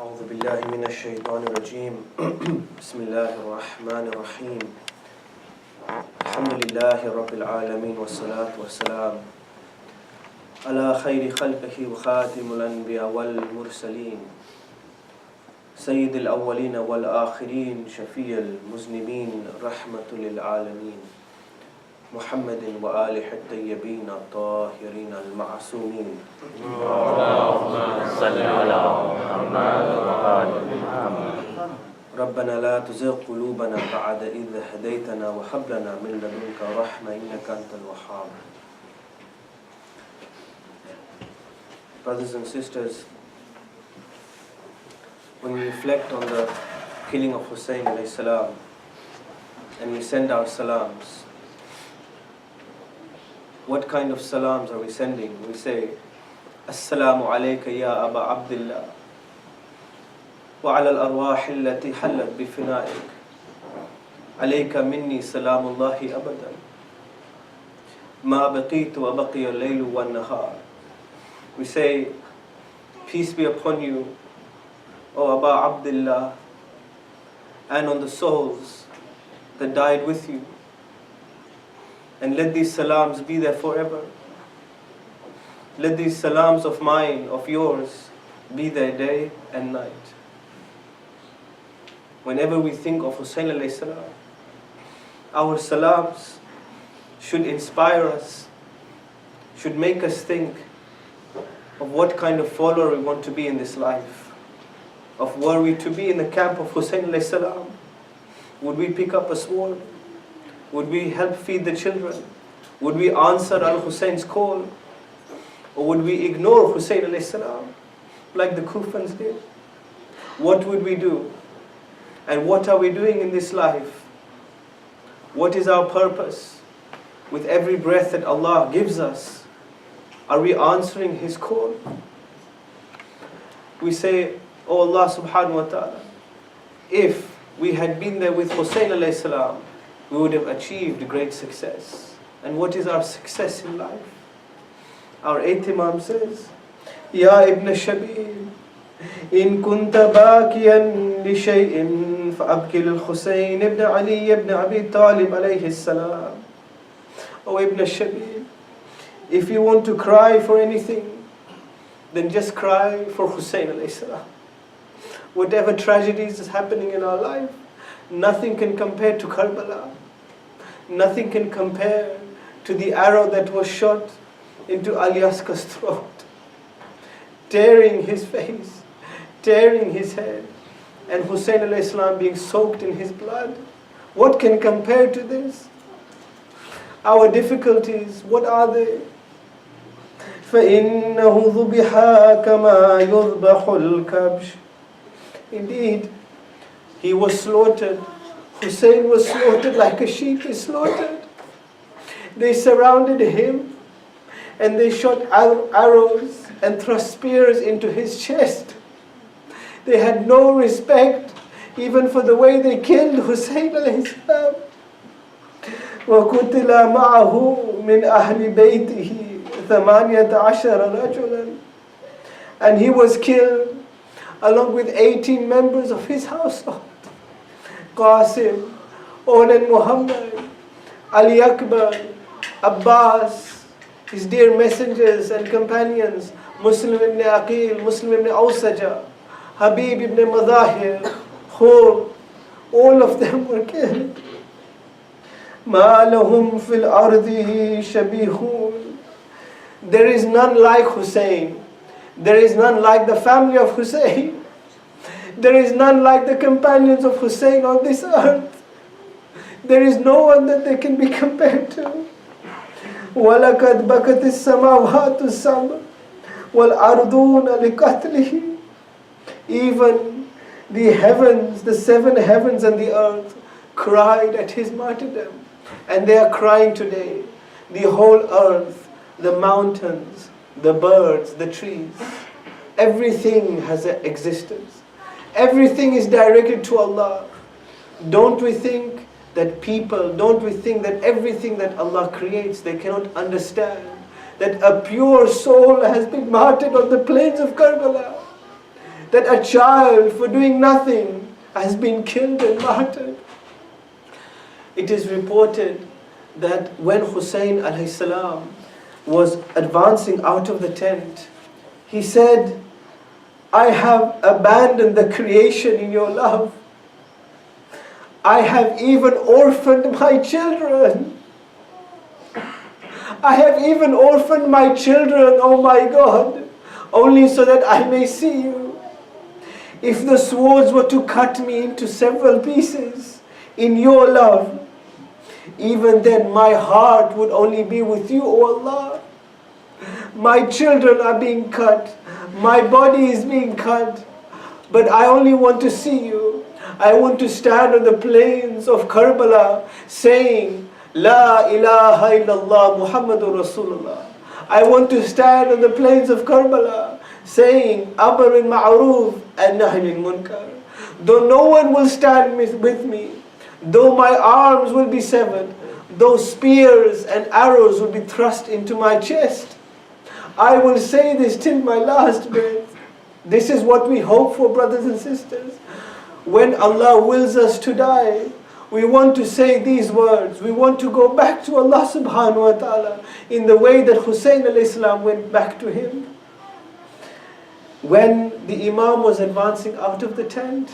أعوذ بالله من الشيطان الرجيم بسم الله الرحمن الرحيم الحمد لله رب العالمين والصلاة والسلام على خير خلقه وخاتم الأنبياء والمرسلين سيد الأولين والآخرين شفيع المذنبين رحمة للعالمين محمد وآله الطيبين الطاهرين المعصومين اللهم صل على محمد وآل محمد. ربنا لا تزغ قلوبنا بعد إذ هديتنا وهب لنا من لدنك رحمة إنك أنت الوهاب. Brothers and sisters, when we reflect on the killing of Hussein alayhi salam and we send our salams, what kind of salams are we sending? We say, Assalamu alayka ya Aba Abdullah wa ala al-arwah allati hallat bi fina'ik alayka minni salamullahi abadan ma baqitu wa baqiya al-laylu wa an-nahar. We say, peace be upon you, O Aba Abdullah, and on the souls that died with you. And let these salams be there forever. Let these salams of mine, of yours, be there day and night. Whenever we think of Hussein alayhi salam, our salams should inspire us, should make us think of what kind of follower we want to be in this life. Of were we to be in the camp of Hussein alayhi salam, would we pick up a sword? Would we help feed the children? Would we answer Al-Hussein's call? Or would we ignore Hussein alayhi salam like the Kufans did? What would we do? And what are we doing in this life? What is our purpose? With every breath that Allah gives us, are we answering His call? We say, Oh Allah subhanahu wa ta'ala, if we had been there with Hussein alayhi salam, we would have achieved great success. And what is our success in life? Our eighth Imam says, Ya Ibn Shabib, in kunta bakiyan li shay'in fa'abki lil Husayn ibn Ali ibn Abi Talib alayhi salam. Oh Ibn Shabib, if you want to cry for anything, then just cry for Hussein alayhi salam. Whatever tragedies is happening in our life, nothing can compare to Karbala. Nothing can compare to the arrow that was shot into Ali Askar's throat, tearing his face, tearing his head, and Hussein alayhi salam being soaked in his blood. What can compare to this? Our difficulties, what are they? فَإِنَّهُ ذُبِحَا كَمَا يُذْبَحُ الْكَبْشِ. Indeed, he was slaughtered. Hussein was slaughtered like a sheep is slaughtered. They surrounded him and they shot arrows and thrust spears into his chest. They had no respect even for the way they killed Hussein alayhi salam. وَقُتِلَ مَعَهُ مِنْ أَهْلِ بَيْتِهِ 18 رَجُلًا. And he was killed along with 18 members of his household. Qasim, Onan Muhammad, Ali Akbar, Abbas, his dear messengers and companions, Muslim ibn Aqil, Muslim ibn Awsaja, Habib ibn Madahir, Khur, all of them were killed. مَا لَهُمْ فِي الْأَرْضِ شَبِيهُونَ. There is none like Hussein. There is none like the family of Hussein. There is none like the companions of Hussein on this earth. There is no one that they can be compared to. وَلَقَدْ بَكَتِ السَّمَاوَاتُ السَّبْعُ وَالْأَرْضُونَ لِقَتْلِهِ. Even the heavens, the seven heavens and the earth cried at his martyrdom. And they are crying today. The whole earth, the mountains, the birds, the trees, everything has an existence. Everything is directed to Allah. Don't we think that people, don't we think that everything that Allah creates, they cannot understand that a pure soul has been martyred on the plains of Karbala? that a child for doing nothing has been killed and martyred. It is reported that when Hussein alayhi salam was advancing out of the tent, he said, I have abandoned the creation in your love. I have even orphaned my children. I have even orphaned my children, oh my God, only so that I may see you. If the swords were to cut me into several pieces in your love, even then my heart would only be with you, O Allah. My children are being cut. My body is being cut. But I only want to see you. I want to stand on the plains of Karbala saying, La ilaha illallah Muhammadur Rasulullah. I want to stand on the plains of Karbala saying, Amr bil ma'roof and nahy anil munkar. Though no one will stand with me, though my arms will be severed, though spears and arrows will be thrust into my chest, I will say this till my last breath. This is what we hope for, brothers and sisters. When Allah wills us to die, we want to say these words. We want to go back to Allah subhanahu wa ta'ala in the way that Hussein alayhi salam went back to him. When the Imam was advancing out of the tent,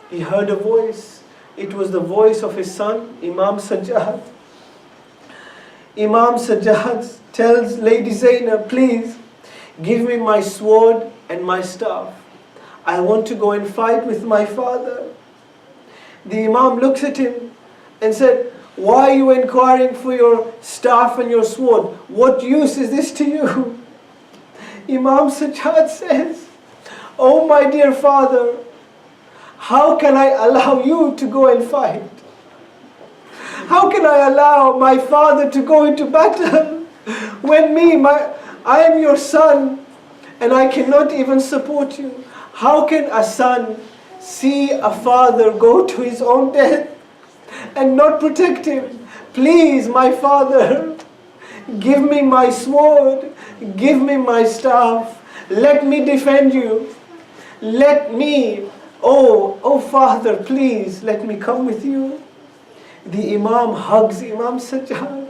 he heard a voice. It was the voice of his son, Imam Sajjad. Imam Sajjad tells Lady Zainab, please give me my sword and my staff. I want to go and fight with my father. The Imam looks at him and said, why are you inquiring for your staff and your sword? What use is this to you? Imam Sajjad says, oh my dear father, how can I allow you to go and fight? How can I allow my father to go into battle when I am your son and I cannot even support you? How can a son see a father go to his own death and not protect him? Please, my father, give me my sword, give me my staff, let me defend you. Let me, oh father, please, let me come with you. The Imam hugs Imam Sajjad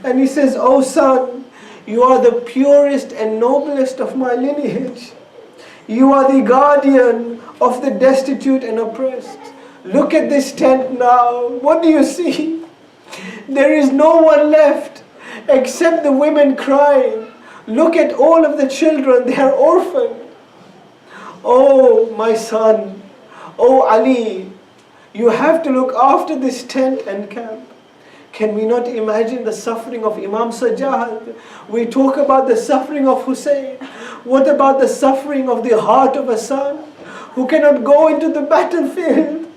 and he says, oh son, you are the purest and noblest of my lineage. You are the guardian of the destitute and oppressed. Look at this tent now. What do you see? There is no one left except the women crying. Look at all of the children, they are orphaned. Oh my son, oh Ali, you have to look after this tent and camp. Can we not imagine the suffering of Imam Sajjad? We talk about the suffering of Hussein. What about the suffering of the heart of a son who cannot go into the battlefield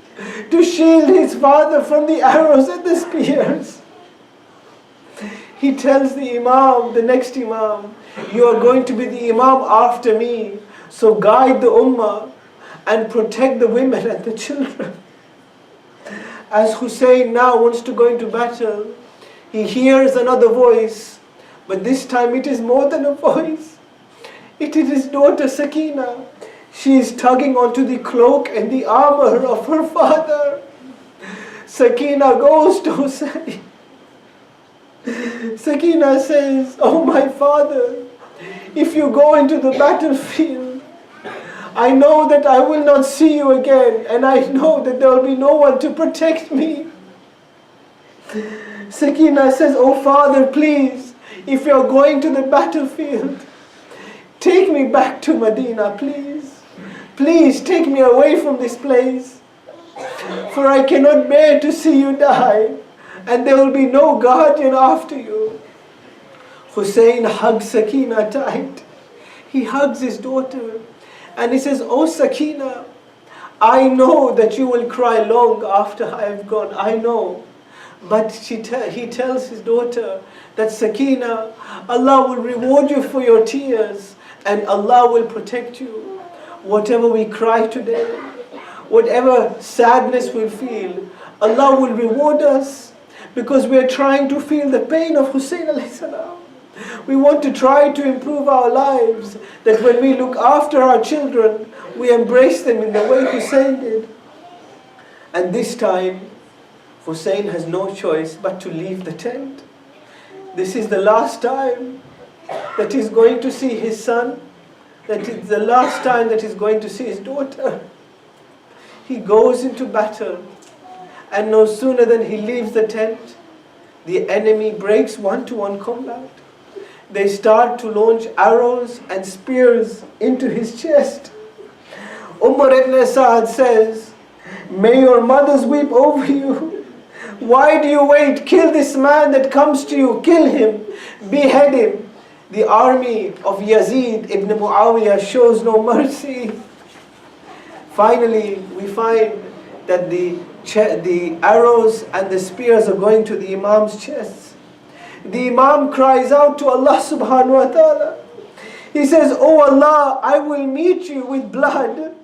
to shield his father from the arrows and the spears? He tells the Imam, the next Imam, you are going to be the Imam after me, so guide the Ummah and protect the women and the children. As Hussein now wants to go into battle, he hears another voice, but this time it is more than a voice. It is his daughter Sakina. She is tugging onto the cloak and the armor of her father. Sakina goes to Hussein. Sakina says, oh my father, if you go into the battlefield, I know that I will not see you again, and I know that there will be no one to protect me. Sakina says, oh father, please, if you are going to the battlefield, take me back to Medina, please. Please take me away from this place, for I cannot bear to see you die, and there will be no guardian after you. Hussein hugs Sakina tight. He hugs his daughter. And he says, oh Sakina, I know that you will cry long after I have gone. I know. But he tells his daughter that Sakina, Allah will reward you for your tears and Allah will protect you. Whatever we cry today, whatever sadness we feel, Allah will reward us because we are trying to feel the pain of Hussein alayhi salam. We want to try to improve our lives, that when we look after our children, we embrace them in the way Hussein did. And this time, Hussein has no choice but to leave the tent. This is the last time that he's going to see his son. That is the last time that he's going to see his daughter. He goes into battle, and no sooner than he leaves the tent, the enemy breaks one-to-one combat. They start to launch arrows and spears into his chest. Umar ibn Sa'd says, "May your mothers weep over you. Why do you wait? Kill this man that comes to you. Kill him. Behead him." The army of Yazid ibn Muawiyah shows no mercy. Finally, we find that the arrows and the spears are going to the Imam's chest. The Imam cries out to Allah subhanahu wa ta'ala. He says, "Oh Allah, I will meet you with blood.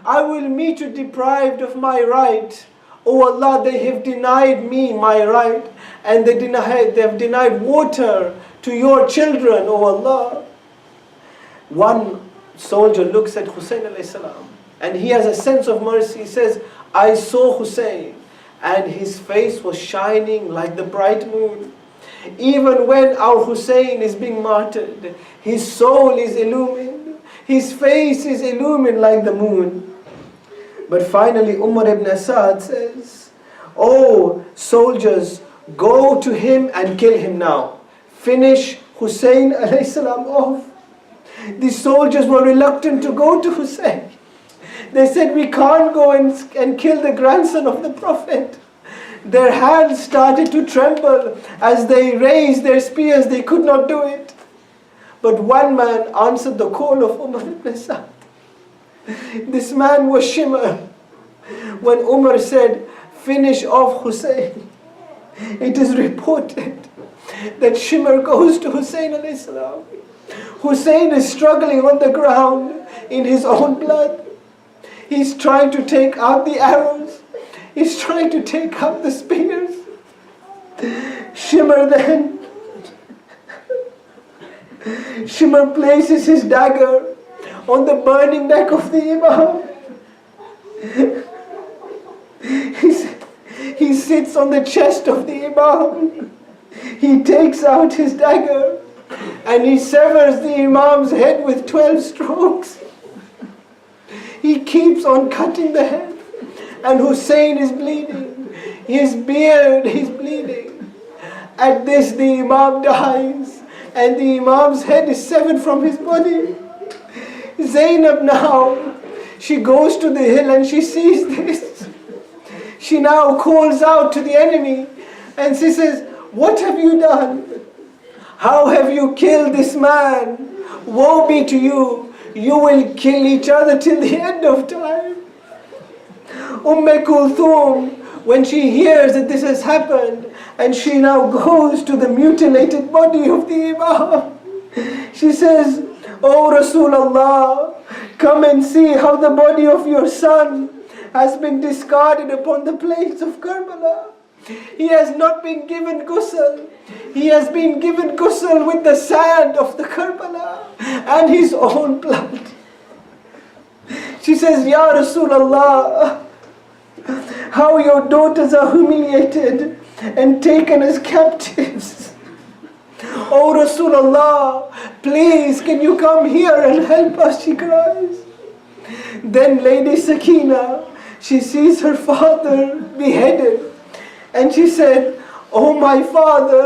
I will meet you deprived of my right. Oh Allah, they have denied me my right, and they have denied water to your children, oh Allah." One soldier looks at Hussein alayhi salam, and he has a sense of mercy. He says, "I saw Hussein, and his face was shining like the bright moon. Even when our Hussein is being martyred, his soul is illumined. His face is illumined like the moon." But finally Umar ibn Sa'd says, "Oh soldiers, go to him and kill him now. Finish Hussein alayhi salam off." The soldiers were reluctant to go to Hussein. They said, "We can't go and kill the grandson of the Prophet." Their hands started to tremble as they raised their spears. They could not do it. But one man answered the call of Umar ibn Sa'd. This man was Shimr. When Umar said, "Finish off Hussein," it is reported that Shimr goes to Hussein alayhi salam. Hussein is struggling on the ground in his own blood. He's trying to take out the arrows. He's trying to take out the spears. Shimr places his dagger on the burning neck of the Imam. He sits on the chest of the Imam. He takes out his dagger and he severs the Imam's head with 12 strokes. He keeps on cutting the head, and Hussein is bleeding. His beard is bleeding. At this, the Imam dies, and the Imam's head is severed from his body. Zainab now, she goes to the hill and she sees this. She now calls out to the enemy and she says, "What have you done? How have you killed this man? Woe be to you. You will kill each other till the end of time." Kulthum, when she hears that this has happened, and she now goes to the mutilated body of the Imam, she says, "Oh Rasulullah, come and see how the body of your son has been discarded upon the plains of Karbala. He has not been given ghusl. He has been given ghusl with the sand of the Karbala and his own blood." She says, "Ya Rasulullah, how your daughters are humiliated and taken as captives. Oh Rasulullah, please can you come here and help us?" she cries. Then Lady Sakina, she sees her father beheaded, and she said, "Oh my father,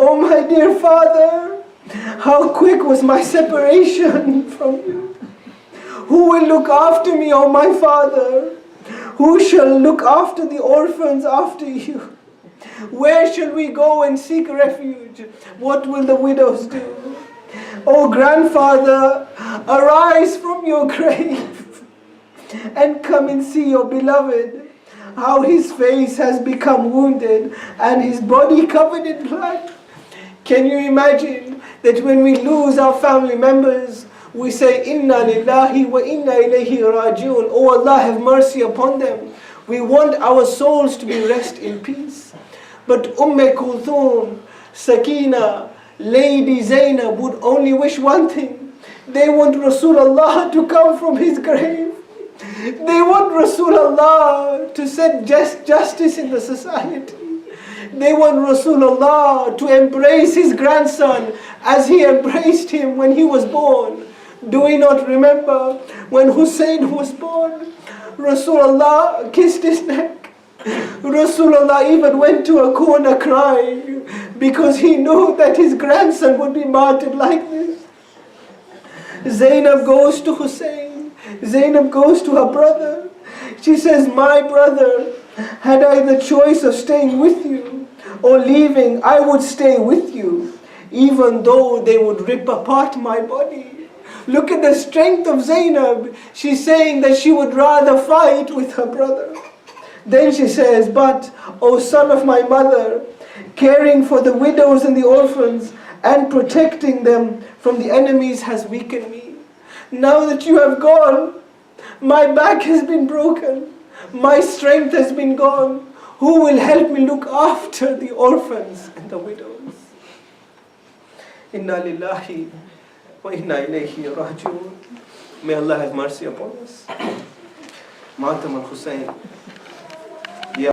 oh my dear father, how quick was my separation from you. Who will look after me, oh my father? Who shall look after the orphans after you? Where shall we go and seek refuge? What will the widows do? Oh grandfather, arise from your grave and come and see your beloved, how his face has become wounded and his body covered in blood." Can you imagine that when we lose our family members, we say, "Inna lillahi wa inna ilayhi rajiun." Oh Allah, have mercy upon them. We want our souls to be rest in peace. But Kulthum, Sakina, Lady Zainab would only wish one thing. They want Rasulullah to come from his grave. They want Rasulullah to set justice in the society. They want Rasulullah to embrace his grandson as he embraced him when he was born. Do we not remember when Hussein was born? Rasulullah kissed his neck. Rasulullah even went to a corner crying because he knew that his grandson would be martyred like this. Zainab goes to Hussein. Zainab goes to her brother. She says, my brother, had I the choice of staying with you or leaving, I would stay with you, even though they would rip apart my body. Look at the strength of Zainab. She's saying that she would rather fight with her brother. Then she says, but, O son of my mother, caring for the widows and the orphans and protecting them from the enemies has weakened me. Now that you have gone, my back has been broken. My strength has been gone. Who will help me look after the orphans and the widows? Inna lillahi wa inna ilayhi raji'un. May Allah have mercy upon us. Matam al-Hussein.